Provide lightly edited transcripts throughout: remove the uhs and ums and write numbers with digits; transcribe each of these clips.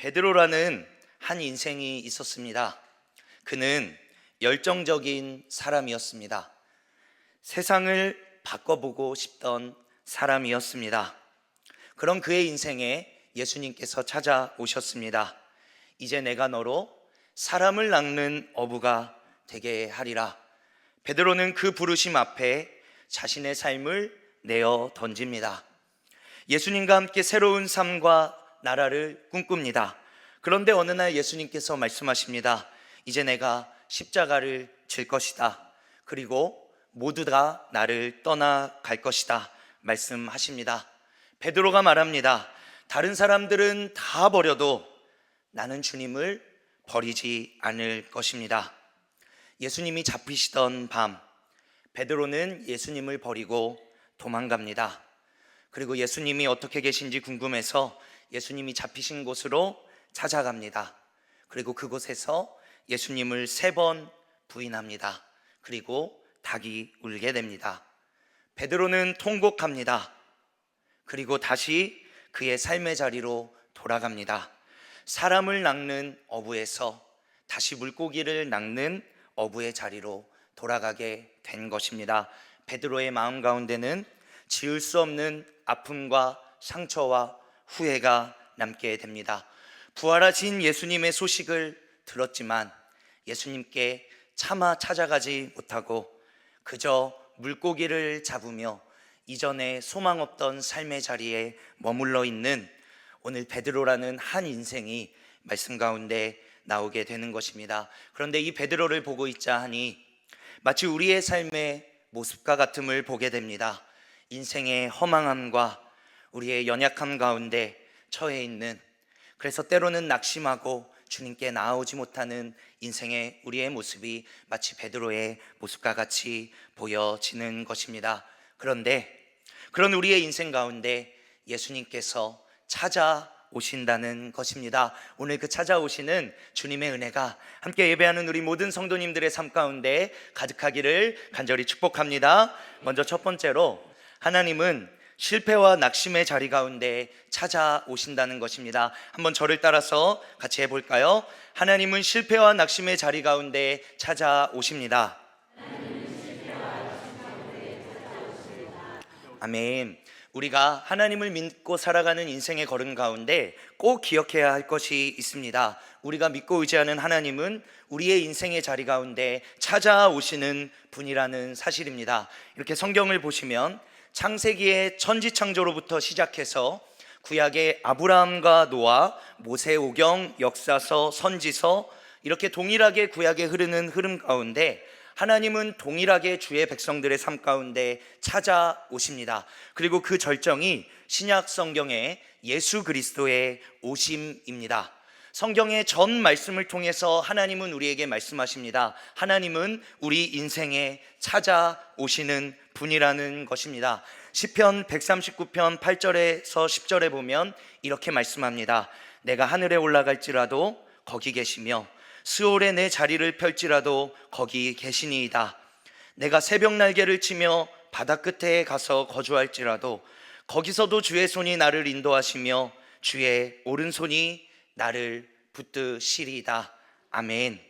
베드로라는 한 인생이 있었습니다. 그는 열정적인 사람이었습니다. 세상을 바꿔보고 싶던 사람이었습니다. 그런 그의 인생에 예수님께서 찾아오셨습니다. 이제 내가 너로 사람을 낚는 어부가 되게 하리라. 베드로는 그 부르심 앞에 자신의 삶을 내어 던집니다. 예수님과 함께 새로운 삶과 나라를 꿈꿉니다. 그런데 어느 날 예수님께서 말씀하십니다. 이제 내가 십자가를 질 것이다. 그리고 모두 다 나를 떠나갈 것이다 말씀하십니다. 베드로가 말합니다. 다른 사람들은 다 버려도 나는 주님을 버리지 않을 것입니다. 예수님이 잡히시던 밤, 베드로는 예수님을 버리고 도망갑니다. 그리고 예수님이 어떻게 계신지 궁금해서 예수님이 잡히신 곳으로 찾아갑니다. 그리고 그곳에서 예수님을 3번 부인합니다. 그리고 닭이 울게 됩니다. 베드로는 통곡합니다. 그리고 다시 그의 삶의 자리로 돌아갑니다. 사람을 낚는 어부에서 다시 물고기를 낚는 어부의 자리로 돌아가게 된 것입니다. 베드로의 마음 가운데는 지울 수 없는 아픔과 상처와 후회가 남게 됩니다. 부활하신 예수님의 소식을 들었지만 예수님께 차마 찾아가지 못하고 그저 물고기를 잡으며 이전에 소망 없던 삶의 자리에 머물러 있는 오늘 베드로라는 한 인생이 말씀 가운데 나오게 되는 것입니다. 그런데 이 베드로를 보고 있자 하니 마치 우리의 삶의 모습과 같음을 보게 됩니다. 인생의 허망함과 우리의 연약함 가운데 처해 있는, 그래서 때로는 낙심하고 주님께 나아오지 못하는 인생의 우리의 모습이 마치 베드로의 모습과 같이 보여지는 것입니다. 그런데 그런 우리의 인생 가운데 예수님께서 찾아오신다는 것입니다. 오늘 그 찾아오시는 주님의 은혜가 함께 예배하는 우리 모든 성도님들의 삶 가운데 가득하기를 간절히 축복합니다. 먼저 첫 번째로, 하나님은 실패와 낙심의 자리 가운데 찾아오신다는 것입니다. 한번 저를 따라서 같이 해볼까요? 하나님은 실패와 낙심의 자리 가운데 찾아오십니다. 아멘. 우리가 하나님을 믿고 살아가는 인생의 걸음 가운데 꼭 기억해야 할 것이 있습니다. 우리가 믿고 의지하는 하나님은 우리의 인생의 자리 가운데 찾아오시는 분이라는 사실입니다. 이렇게 성경을 보시면 창세기의 천지창조로부터 시작해서 구약의 아브라함과 노아, 모세오경, 역사서, 선지서, 이렇게 동일하게 구약에 흐르는 흐름 가운데 하나님은 동일하게 주의 백성들의 삶 가운데 찾아오십니다. 그리고 그 절정이 신약 성경의 예수 그리스도의 오심입니다. 성경의 전 말씀을 통해서 하나님은 우리에게 말씀하십니다. 하나님은 우리 인생에 찾아오시는 분이라는 것입니다. 시편 139편 8절에서 10절에 보면 이렇게 말씀합니다. 내가 하늘에 올라갈지라도 거기 계시며 스올에 내 자리를 펼지라도 거기 계시니이다. 내가 새벽 날개를 치며 바다 끝에 가서 거주할지라도 거기서도 주의 손이 나를 인도하시며 주의 오른손이 나를 붙드시리이다. 아멘.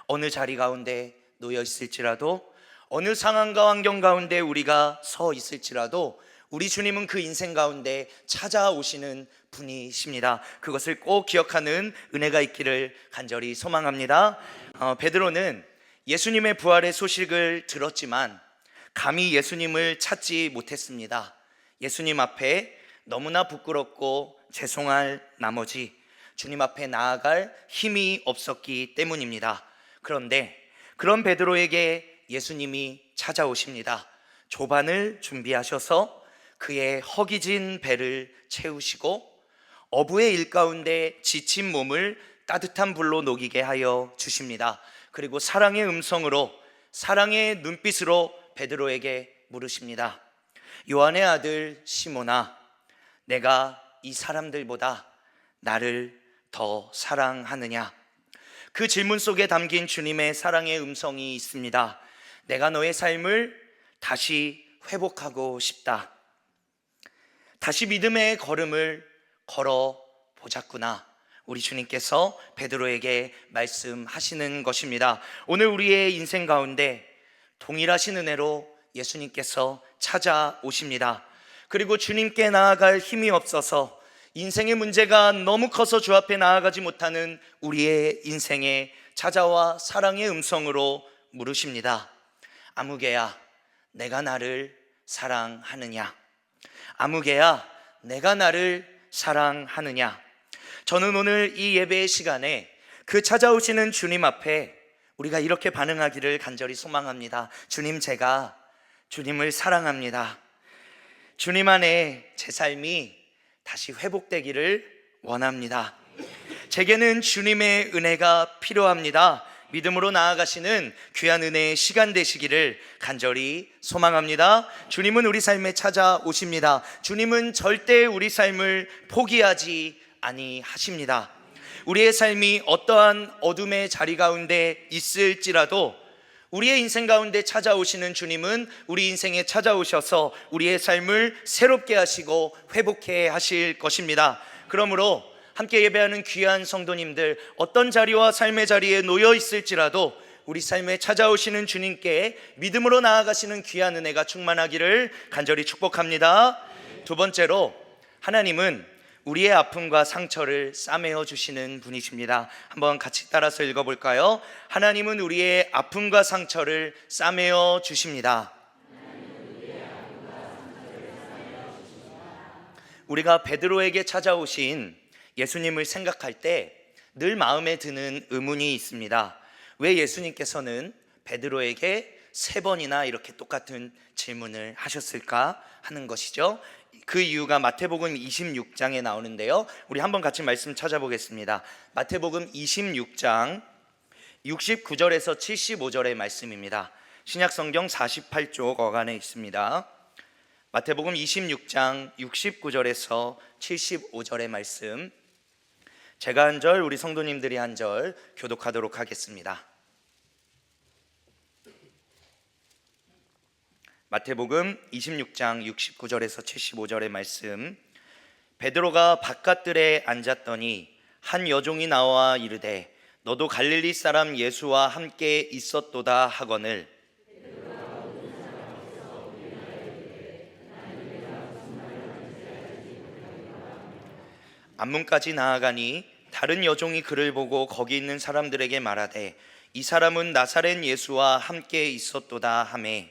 어느 자리 가운데 놓여 있을지라도, 어느 상황과 환경 가운데 우리가 서 있을지라도 우리 주님은 그 인생 가운데 찾아오시는 분이십니다. 그것을 꼭 기억하는 은혜가 있기를 간절히 소망합니다. 베드로는 예수님의 부활의 소식을 들었지만 감히 예수님을 찾지 못했습니다. 예수님 앞에 너무나 부끄럽고 죄송할 나머지 주님 앞에 나아갈 힘이 없었기 때문입니다. 그런데 그런 베드로에게 예수님이 찾아오십니다. 조반을 준비하셔서 그의 허기진 배를 채우시고 어부의 일 가운데 지친 몸을 따뜻한 불로 녹이게 하여 주십니다. 그리고 사랑의 음성으로, 사랑의 눈빛으로 베드로에게 물으십니다. 요한의 아들 시몬아, 내가 이 사람들보다 나를 더 사랑하느냐? 그 질문 속에 담긴 주님의 사랑의 음성이 있습니다. 내가 너의 삶을 다시 회복하고 싶다. 다시 믿음의 걸음을 걸어 보자꾸나. 우리 주님께서 베드로에게 말씀하시는 것입니다. 오늘 우리의 인생 가운데 동일하신 은혜로 예수님께서 찾아오십니다. 그리고 주님께 나아갈 힘이 없어서 인생의 문제가 너무 커서 주 앞에 나아가지 못하는 우리의 인생에 찾아와 사랑의 음성으로 물으십니다. 아무개야, 내가 나를 사랑하느냐? 아무개야, 내가 나를 사랑하느냐? 저는 오늘 이 예배의 시간에 그 찾아오시는 주님 앞에 우리가 이렇게 반응하기를 간절히 소망합니다. 주님, 제가 주님을 사랑합니다. 주님 안에 제 삶이 다시 회복되기를 원합니다. 제게는 주님의 은혜가 필요합니다. 믿음으로 나아가시는 귀한 은혜의 시간 되시기를 간절히 소망합니다. 주님은 우리 삶에 찾아오십니다. 주님은 절대 우리 삶을 포기하지 아니하십니다. 우리의 삶이 어떠한 어둠의 자리 가운데 있을지라도 우리의 인생 가운데 찾아오시는 주님은 우리 인생에 찾아오셔서 우리의 삶을 새롭게 하시고 회복해 하실 것입니다. 그러므로 함께 예배하는 귀한 성도님들, 어떤 자리와 삶의 자리에 놓여 있을지라도 우리 삶에 찾아오시는 주님께 믿음으로 나아가시는 귀한 은혜가 충만하기를 간절히 축복합니다. 두 번째로, 하나님은 우리의 아픔과 상처를 싸매어 주시는 분이십니다. 한번 같이 따라서 읽어볼까요? 하나님은 우리의 아픔과 상처를 싸매어 주십니다. 우리가 베드로에게 찾아오신 예수님을 생각할 때 늘 마음에 드는 의문이 있습니다. 왜 예수님께서는 베드로에게 3번이나 이렇게 똑같은 질문을 하셨을까 하는 것이죠. 그 이유가 마태복음 26장에 나오는데요, 우리 한번 같이 말씀 찾아보겠습니다. 마태복음 26장 69절에서 75절의 말씀입니다. 신약성경 48쪽 어간에 있습니다. 마태복음 26장 69절에서 75절의 말씀, 제가 한 절, 우리 성도님들이 한 절 교독하도록 하겠습니다. 마태복음 26장 69절에서 75절의 말씀, 베드로가 바깥들에 앉았더니 한 여종이 나와 이르되 너도 갈릴리 사람 예수와 함께 있었도다 하거늘, 앞문까지 나아가니 다른 여종이 그를 보고 거기 있는 사람들에게 말하되 이 사람은 나사렛 예수와 함께 있었도다 하매,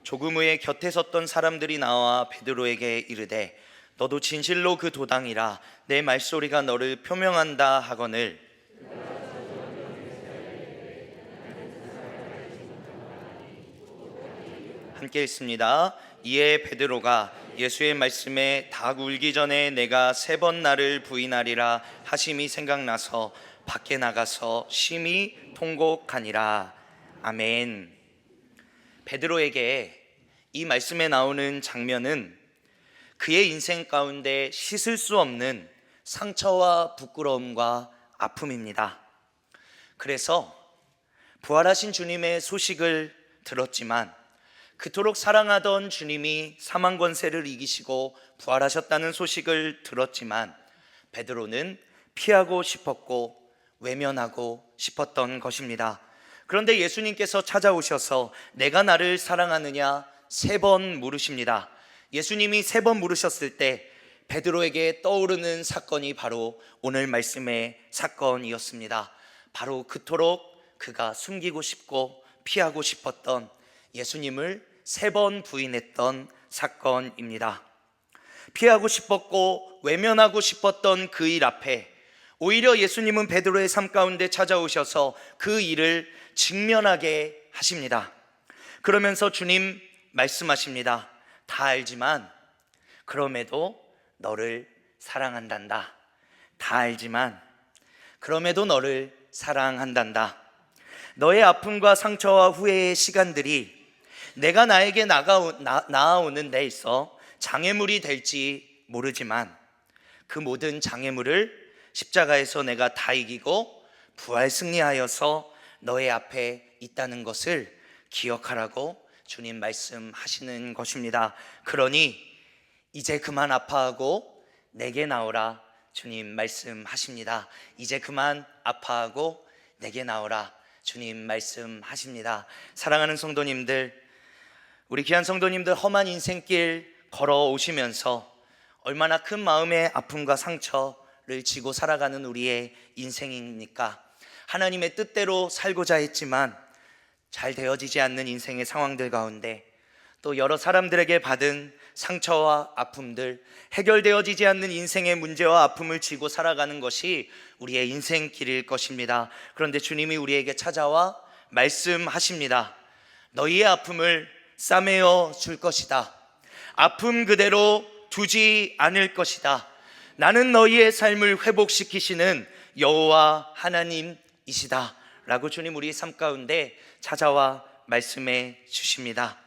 조금 후에 곁에 섰던 사람들이 나와 베드로에게 이르되 너도 진실로 그 도당이라 내 말소리가 너를 표명한다 하거늘, 함께 읽습니다. 이에 베드로가 예수의 말씀에 닭 울기 전에 내가 3번 나를 부인하리라 하심이 생각나서 밖에 나가서 심히 통곡하니라. 아멘. 베드로에게 이 말씀에 나오는 장면은 그의 인생 가운데 씻을 수 없는 상처와 부끄러움과 아픔입니다. 그래서 부활하신 주님의 소식을 들었지만, 그토록 사랑하던 주님이 사망 권세를 이기시고 부활하셨다는 소식을 들었지만 베드로는 피하고 싶었고 외면하고 싶었던 것입니다. 그런데 예수님께서 찾아오셔서 내가 나를 사랑하느냐 3번 물으십니다. 예수님이 3번 물으셨을 때 베드로에게 떠오르는 사건이 바로 오늘 말씀의 사건이었습니다. 바로 그토록 그가 숨기고 싶고 피하고 싶었던 예수님을 3번 부인했던 사건입니다. 피하고 싶었고 외면하고 싶었던 그 일 앞에 오히려 예수님은 베드로의 삶 가운데 찾아오셔서 그 일을 직면하게 하십니다. 그러면서 주님 말씀하십니다. 다 알지만 그럼에도 너를 사랑한단다. 다 알지만 그럼에도 너를 사랑한단다. 너의 아픔과 상처와 후회의 시간들이 내가 나에게 나아오는 데 있어 장애물이 될지 모르지만 그 모든 장애물을 십자가에서 내가 다 이기고 부활 승리하여서 너의 앞에 있다는 것을 기억하라고 주님 말씀하시는 것입니다. 그러니 이제 그만 아파하고 내게 나오라 주님 말씀하십니다. 이제 그만 아파하고 내게 나오라 주님 말씀하십니다. 사랑하는 성도님들, 우리 귀한 성도님들, 험한 인생길 걸어오시면서 얼마나 큰 마음의 아픔과 상처를 지고 살아가는 우리의 인생입니까? 하나님의 뜻대로 살고자 했지만 잘 되어지지 않는 인생의 상황들 가운데, 또 여러 사람들에게 받은 상처와 아픔들, 해결되어지지 않는 인생의 문제와 아픔을 지고 살아가는 것이 우리의 인생길일 것입니다. 그런데 주님이 우리에게 찾아와 말씀하십니다. 너희의 아픔을 싸매어 줄 것이다. 아픔 그대로 두지 않을 것이다. 나는 너희의 삶을 회복시키시는 여호와 하나님이시다 라고 주님 우리 삶 가운데 찾아와 말씀해 주십니다.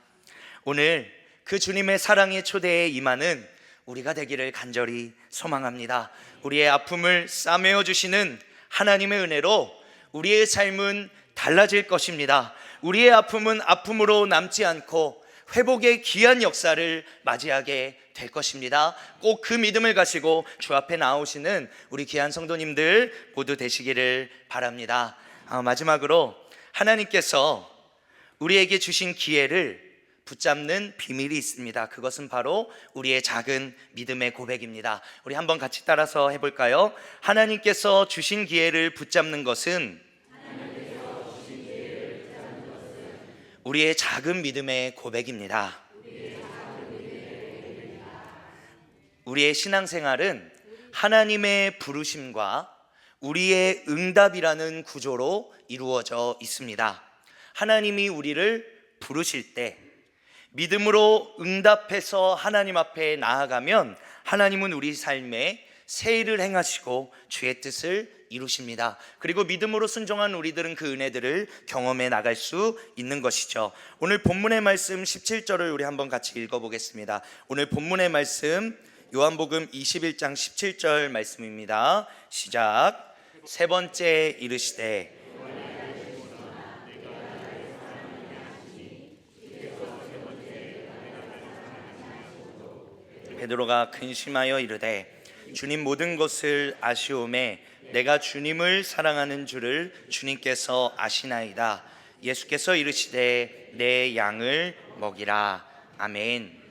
오늘 그 주님의 사랑의 초대에 임하는 우리가 되기를 간절히 소망합니다. 우리의 아픔을 싸매어 주시는 하나님의 은혜로 우리의 삶은 달라질 것입니다. 우리의 아픔은 아픔으로 남지 않고 회복의 귀한 역사를 맞이하게 될 것입니다. 꼭 그 믿음을 가지고 주 앞에 나오시는 우리 귀한 성도님들 모두 되시기를 바랍니다. 마지막으로 하나님께서 우리에게 주신 기회를 붙잡는 비밀이 있습니다. 그것은 바로 우리의 작은 믿음의 고백입니다. 우리 한번 같이 따라서 해볼까요? 하나님께서 주신 기회를 붙잡는 것은 우리의 작은 믿음의 고백입니다. 우리의 신앙생활은 하나님의 부르심과 우리의 응답이라는 구조로 이루어져 있습니다. 하나님이 우리를 부르실 때 믿음으로 응답해서 하나님 앞에 나아가면 하나님은 우리 삶에 새 일을 행하시고 주의 뜻을 이루십니다. 그리고 믿음으로 순종한 우리들은 그 은혜들을 경험해 나갈 수 있는 것이죠. 오늘 본문의 말씀 17절을 우리 한번 같이 읽어보겠습니다. 오늘 본문의 말씀 요한복음 21장 17절 말씀입니다. 시작. 세 번째 이르시되 베드로가 근심하여 이르되 주님 모든 것을 아시오매 내가 주님을 사랑하는 줄을 주님께서 아시나이다. 예수께서 이르시되 내 양을 먹이라. 아멘.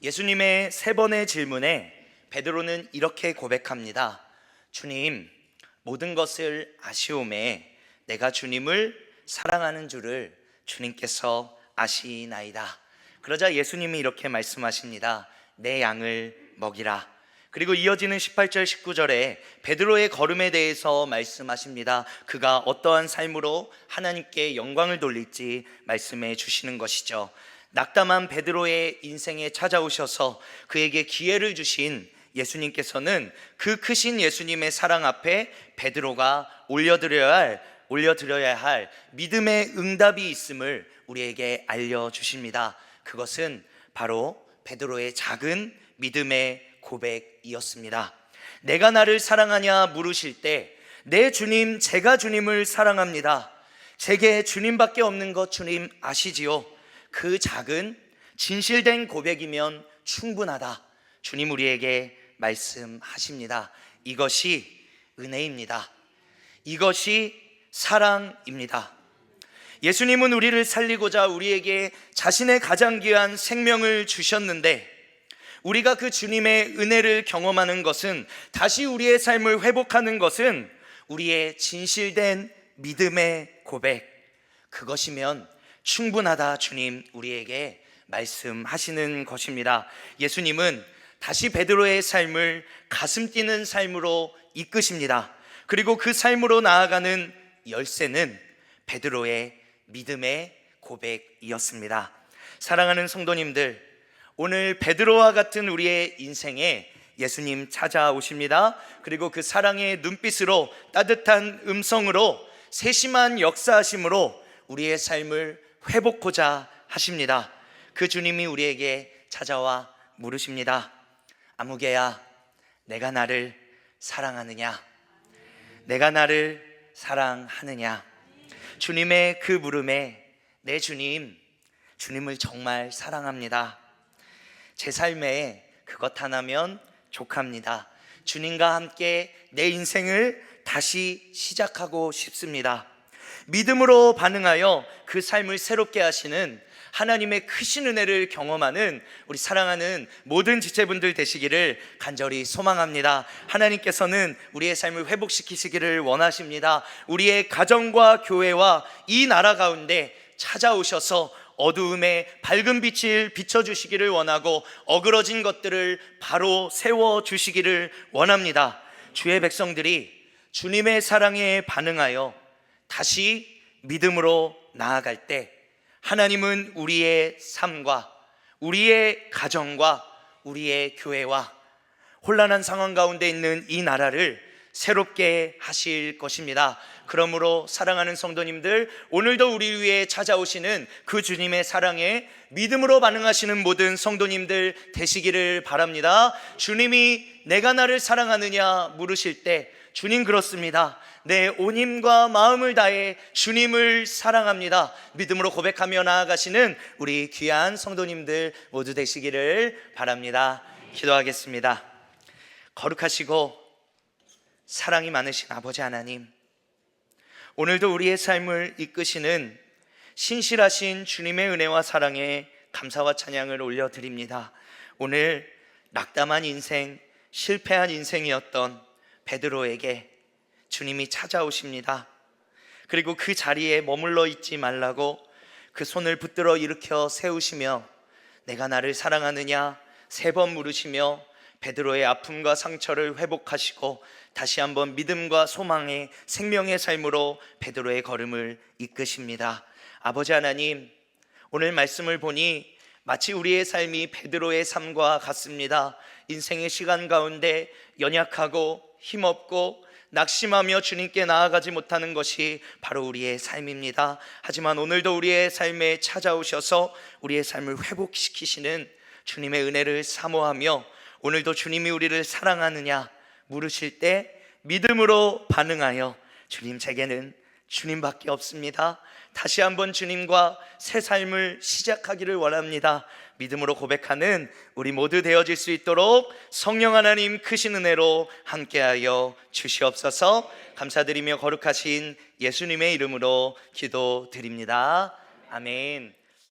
예수님의 세 번의 질문에 베드로는 이렇게 고백합니다. 주님 모든 것을 아시오매 내가 주님을 사랑하는 줄을 주님께서 아시나이다. 그러자 예수님이 이렇게 말씀하십니다. 내 양을 먹이라. 그리고 이어지는 18절 19절에 베드로의 걸음에 대해서 말씀하십니다. 그가 어떠한 삶으로 하나님께 영광을 돌릴지 말씀해 주시는 것이죠. 낙담한 베드로의 인생에 찾아오셔서 그에게 기회를 주신 예수님께서는 그 크신 예수님의 사랑 앞에 베드로가 올려드려야 할 믿음의 응답이 있음을 우리에게 알려주십니다. 그것은 바로 베드로의 작은 믿음의 고백이었습니다. 내가 나를 사랑하냐 물으실 때 내 주님, 제가 주님을 사랑합니다. 제게 주님밖에 없는 것 주님 아시지요? 그 작은 진실된 고백이면 충분하다. 주님 우리에게 말씀하십니다. 이것이 은혜입니다. 이것이 사랑입니다. 예수님은 우리를 살리고자 우리에게 자신의 가장 귀한 생명을 주셨는데 우리가 그 주님의 은혜를 경험하는 것은, 다시 우리의 삶을 회복하는 것은 우리의 진실된 믿음의 고백, 그것이면 충분하다 주님 우리에게 말씀하시는 것입니다. 예수님은 다시 베드로의 삶을 가슴 뛰는 삶으로 이끄십니다. 그리고 그 삶으로 나아가는 열쇠는 베드로의 믿음의 고백이었습니다. 사랑하는 성도님들, 오늘 베드로와 같은 우리의 인생에 예수님 찾아오십니다. 그리고 그 사랑의 눈빛으로, 따뜻한 음성으로, 세심한 역사하심으로 우리의 삶을 회복하고자 하십니다. 그 주님이 우리에게 찾아와 물으십니다. 아무개야, 내가 나를 사랑하느냐? 내가 나를 사랑하느냐? 주님의 그 물음에 내 주님 주님을 정말 사랑합니다. 제 삶에 그것 하나면 족합니다. 주님과 함께 내 인생을 다시 시작하고 싶습니다. 믿음으로 반응하여 그 삶을 새롭게 하시는 하나님의 크신 은혜를 경험하는 우리 사랑하는 모든 지체분들 되시기를 간절히 소망합니다. 하나님께서는 우리의 삶을 회복시키시기를 원하십니다. 우리의 가정과 교회와 이 나라 가운데 찾아오셔서 어두움에 밝은 빛을 비춰주시기를 원하고 어그러진 것들을 바로 세워주시기를 원합니다. 주의 백성들이 주님의 사랑에 반응하여 다시 믿음으로 나아갈 때 하나님은 우리의 삶과 우리의 가정과 우리의 교회와 혼란한 상황 가운데 있는 이 나라를 새롭게 하실 것입니다. 그러므로 사랑하는 성도님들, 오늘도 우리 위에 찾아오시는 그 주님의 사랑에 믿음으로 반응하시는 모든 성도님들 되시기를 바랍니다. 주님이 내가 나를 사랑하느냐 물으실 때 주님 그렇습니다. 내 온 힘과 마음을 다해 주님을 사랑합니다. 믿음으로 고백하며 나아가시는 우리 귀한 성도님들 모두 되시기를 바랍니다. 기도하겠습니다. 거룩하시고 사랑이 많으신 아버지 하나님, 오늘도 우리의 삶을 이끄시는 신실하신 주님의 은혜와 사랑에 감사와 찬양을 올려드립니다. 오늘 낙담한 인생, 실패한 인생이었던 베드로에게 주님이 찾아오십니다. 그리고 그 자리에 머물러 있지 말라고 그 손을 붙들어 일으켜 세우시며 내가 나를 사랑하느냐 3번 물으시며 베드로의 아픔과 상처를 회복하시고 다시 한번 믿음과 소망의 생명의 삶으로 베드로의 걸음을 이끄십니다. 아버지 하나님, 오늘 말씀을 보니 마치 우리의 삶이 베드로의 삶과 같습니다. 인생의 시간 가운데 연약하고 힘없고 낙심하며 주님께 나아가지 못하는 것이 바로 우리의 삶입니다. 하지만 오늘도 우리의 삶에 찾아오셔서 우리의 삶을 회복시키시는 주님의 은혜를 사모하며 오늘도 주님이 우리를 사랑하느냐 물으실 때 믿음으로 반응하여 주님, 제게는 주님밖에 없습니다. 다시 한번 주님과 새 삶을 시작하기를 원합니다. 믿음으로 고백하는 우리 모두 되어질 수 있도록 성령 하나님 크신 은혜로 함께하여 주시옵소서. 감사드리며 거룩하신 예수님의 이름으로 기도드립니다. 아멘.